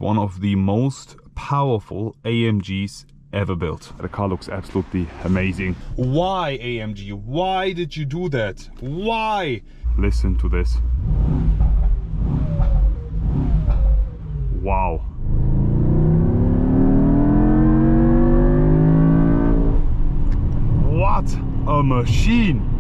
One of the most powerful AMGs ever built. The car looks absolutely amazing. Why, AMG? Why did you do that? Why? Listen to this. Wow. What a machine!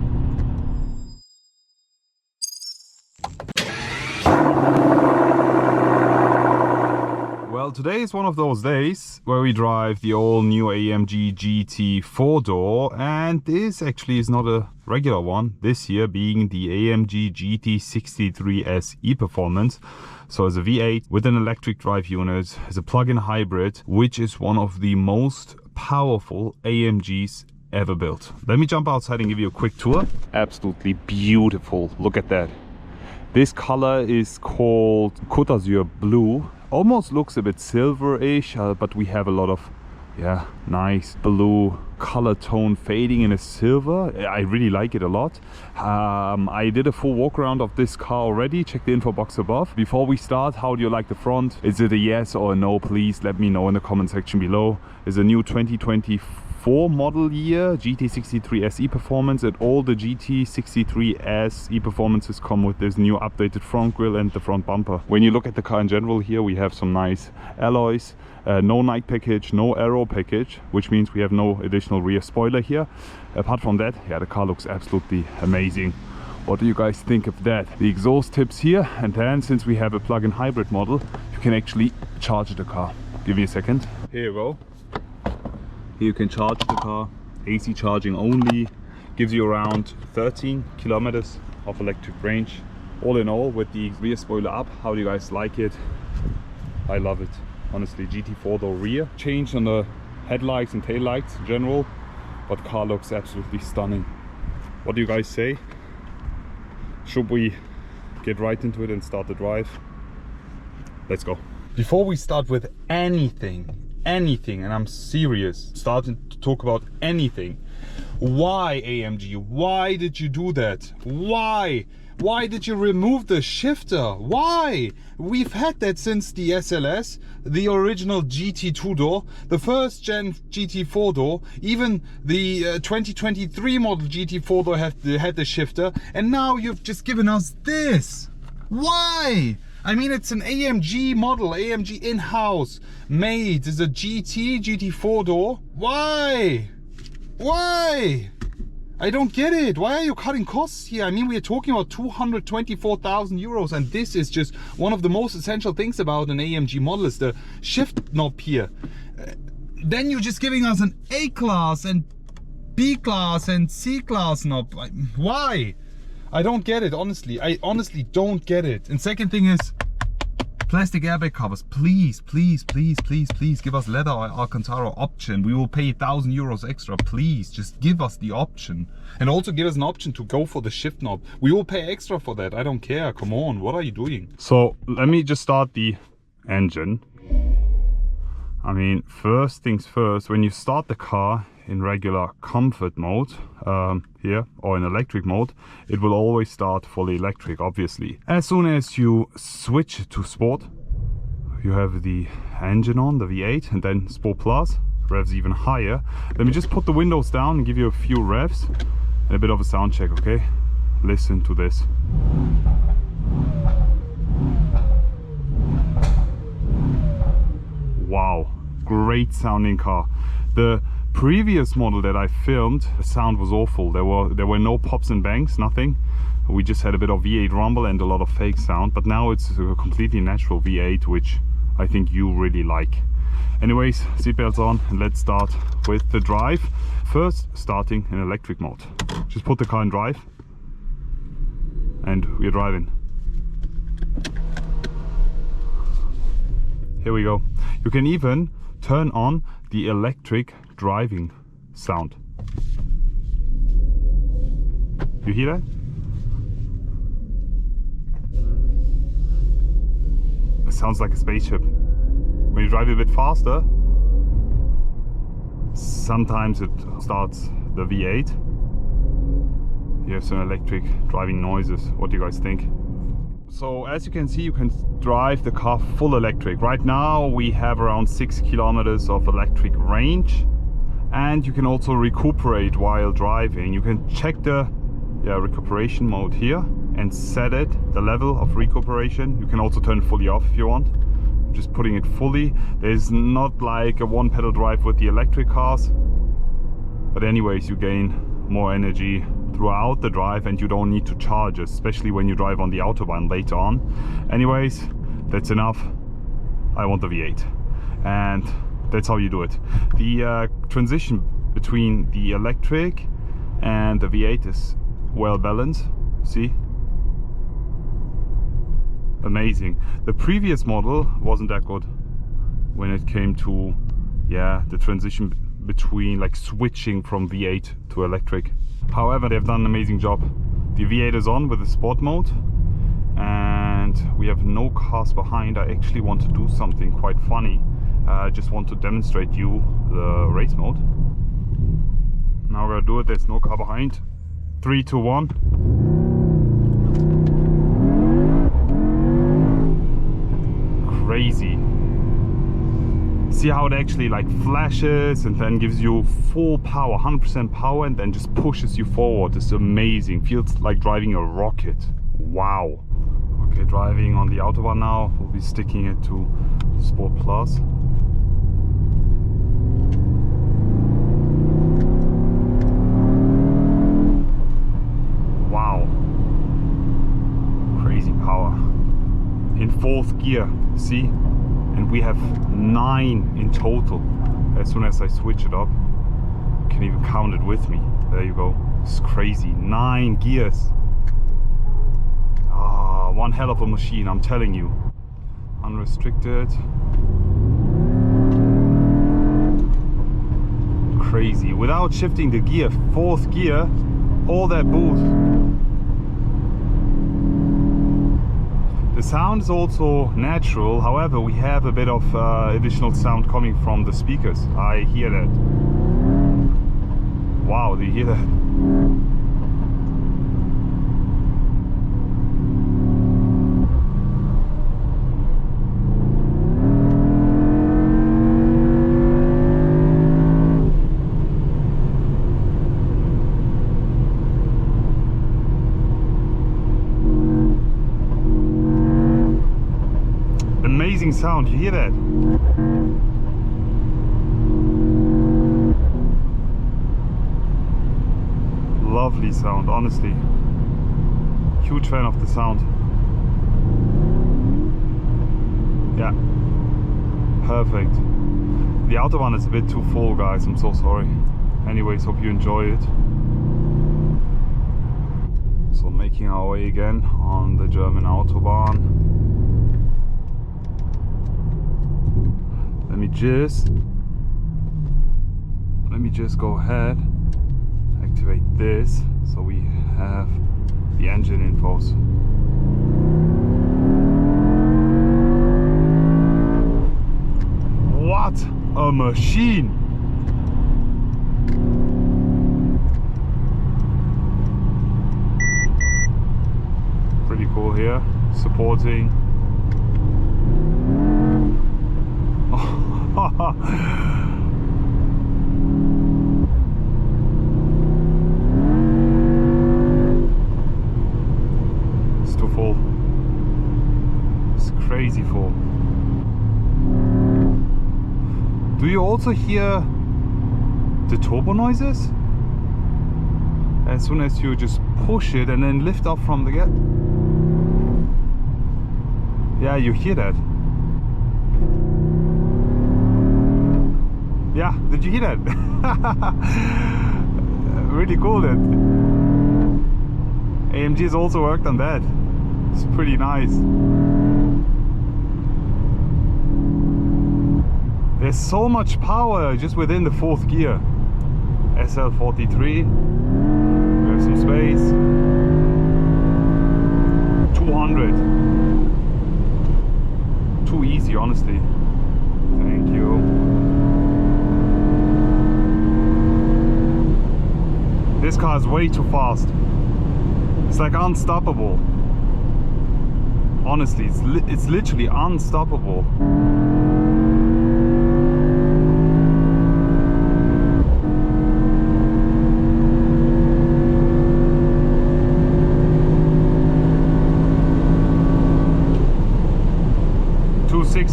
Well, today is one of those days where we drive the all new AMG GT 4-door, and this actually is not a regular one, this year being the AMG GT63 S E-Performance. So as a V8 with an electric drive unit, as a plug-in hybrid, which is one of the most powerful AMGs ever built. Let me jump outside and give you a quick tour. Absolutely beautiful, look at that. This color is called Côte d'Azur blue. Almost looks a bit silver-ish, but we have a lot of nice blue color tone fading in a silver. I really like it a lot. I did a full walk around of this car already. Check the info box above. Before we start, how do you like the front? Is it a yes or a no? Please let me know in the comment section below. It's a new 2024 model year GT63 S E-Performance, and all the GT63 S E-Performances come with this new updated front grille and the front bumper. When you look at the car in general, here we have some nice alloys, no night package, no aero package, which means we have no additional rear spoiler here. Apart from that, the car looks absolutely amazing. What do you guys think of that? The exhaust tips here, and then since we have a plug-in hybrid model, you can actually charge the car. Give me a second. Here you go. Here you can charge the car, AC charging only, gives you around 13 kilometers of electric range. All in all, with the rear spoiler up, how do you guys like it? I love it, honestly. GT 4-door rear. Change on the headlights and taillights in general, but car looks absolutely stunning. What do you guys say? Should we get right into it and start the drive? Let's go. Before we start with anything, and I'm serious, starting to talk about anything, why, AMG? Why did you do that? Why did you remove the shifter? Why? We've had that since the SLS, the original GT 2-door, the first gen GT 4-door, even the 2023 model GT 4-door had the shifter, and now you've just given us this. Why? I mean, it's an AMG model, AMG in-house made. It's a GT 4-door. Why? Why? I don't get it. Why are you cutting costs here? I mean, we are talking about 224,000 euros, and this is just one of the most essential things about an AMG model is the shift knob here. Then you're just giving us an A-class and B-class and C-class knob. Why? I don't get it, honestly. I honestly don't get it. And second thing is plastic airbag covers. Please, please, please, please, please give us leather or Alcantara option. We will pay 1,000 euros extra. Please, just give us the option. And also give us an option to go for the shift knob. We will pay extra for that. I don't care. Come on, what are you doing? So let me just start the engine. I mean, first things first, when you start the car in regular comfort mode here, or in electric mode, it will always start fully electric, obviously. As soon as you switch to sport, you have the engine on, the V8, and then Sport Plus, revs even higher. Let me just put the windows down and give you a few revs and a bit of a sound check, okay? Listen to this. Wow, great sounding car. The previous model that I filmed, the sound was awful. There were no pops and bangs, nothing. We just had a bit of V8 rumble and a lot of fake sound, but now it's a completely natural V8, which I think you really like. Anyways, seatbelts on, and let's start with the drive. First, starting in electric mode. Just put the car in drive and we're driving. Here we go. You can even turn on the electric driving sound. You hear that? It sounds like a spaceship. When you drive a bit faster, sometimes it starts the V8. You have some electric driving noises. What do you guys think? So as you can see, you can drive the car full electric. Right now we have around 6 kilometers of electric range, and you can also recuperate while driving. You can check the recuperation mode here and set it, the level of recuperation. You can also turn it fully off if you want. I'm just putting it fully. There's not like a one pedal drive with the electric cars, but anyways, you gain more energy throughout the drive and you don't need to charge, especially when you drive on the Autobahn later on. Anyways, that's enough. I want the V8, and that's how you do it. The transition between the electric and the V8 is well balanced. See? Amazing. The previous model wasn't that good when it came to the transition between, like, switching from V8 to electric. However, they've done an amazing job. The V8 is on with the sport mode, and we have no cars behind. I actually want to do something quite funny. I just want to demonstrate you the race mode. Now we're gonna do it. There's no car behind. 3, 2, 1. Crazy. See how it actually like flashes and then gives you full power, 100% power, and then just pushes you forward. It's amazing. Feels like driving a rocket. Wow. Okay, driving on the Autobahn now. We'll be sticking it to Sport Plus. Wow. Crazy power. In 4th gear, see? And we have 9 in total. As soon as I switch it up, you can even count it with me. There you go. It's crazy. 9 gears. Ah, one hell of a machine, I'm telling you. Unrestricted. Crazy. Without shifting the gear, 4th gear, all that boost. The sound is also natural, however we have a bit of additional sound coming from the speakers. I hear that. Wow, do you hear that? Amazing sound, you hear that? Lovely sound, honestly. Huge fan of the sound. Yeah, perfect. The Autobahn is a bit too full, guys, I'm so sorry. Anyways, hope you enjoy it. So making our way again on the German Autobahn. Let me just go ahead, activate this, so we have the engine infos. What a machine! Pretty cool here, supporting. It's too full. It's crazy full. Do you also hear the turbo noises? As soon as you just push it and then lift off from the gas. Yeah, you hear that. Yeah, did you hear that? Really cool that AMG has also worked on that. It's pretty nice. There's so much power just within the 4th gear. SL43. We have some space. 200. Too easy, honestly. Thank you. This car is way too fast. It's like unstoppable. Honestly, it's literally unstoppable.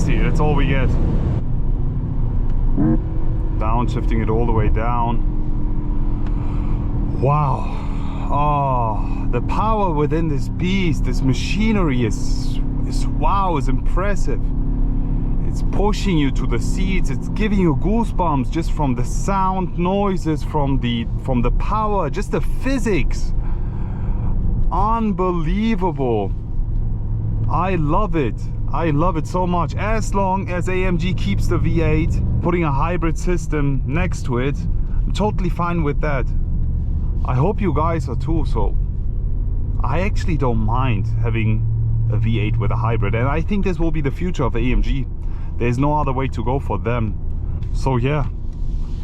That's all we get. Downshifting it all the way down. Wow. Oh, the power within this beast, this machinery is wow, is impressive. It's pushing you to the seats. It's giving you goosebumps just from the sound noises, from the power, just the physics. Unbelievable. I love it. I love it so much. As long as AMG keeps the V8, putting a hybrid system next to it, I'm totally fine with that. I hope you guys are too. So I actually don't mind having a V8 with a hybrid, and I think this will be the future of AMG. There's no other way to go for them. So yeah,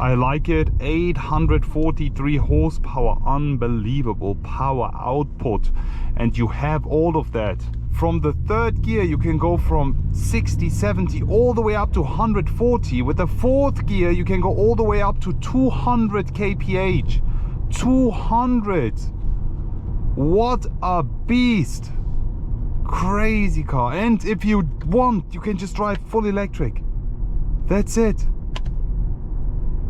I like it. 843 horsepower, unbelievable power output, and you have all of that. From the third gear you can go from 60, 70 all the way up to 140. With the fourth gear you can go all the way up to 200 kph. 200. What a beast. Crazy car. And if you want, you can just drive full electric. That's it.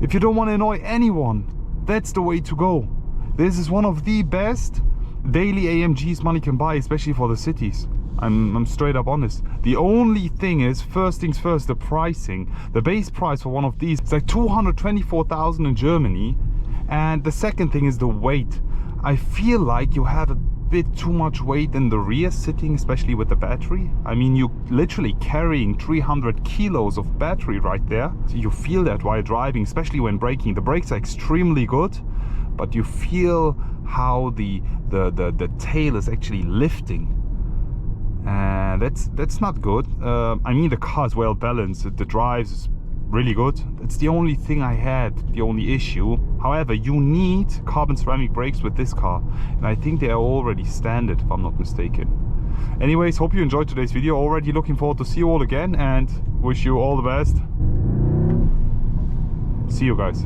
If you don't want to annoy anyone, that's the way to go. This is one of the best daily AMGs money can buy, especially for the cities. I'm straight up honest. The only thing is, first things first, the pricing. The base price for one of these is like 224,000 in Germany. And the second thing is the weight. I feel like you have a bit too much weight in the rear sitting, especially with the battery. I mean, you're literally carrying 300 kilos of battery right there. So you feel that while driving, especially when braking. The brakes are extremely good, but you feel how the tail is actually lifting. And that's not good. I mean, the car is well balanced. The drive is really good. That's the only thing I had, the only issue. However, you need carbon ceramic brakes with this car, and I think they are already standard, if I'm not mistaken. Anyways, hope you enjoyed today's video. Already looking forward to see you all again, and wish you all the best. See you guys.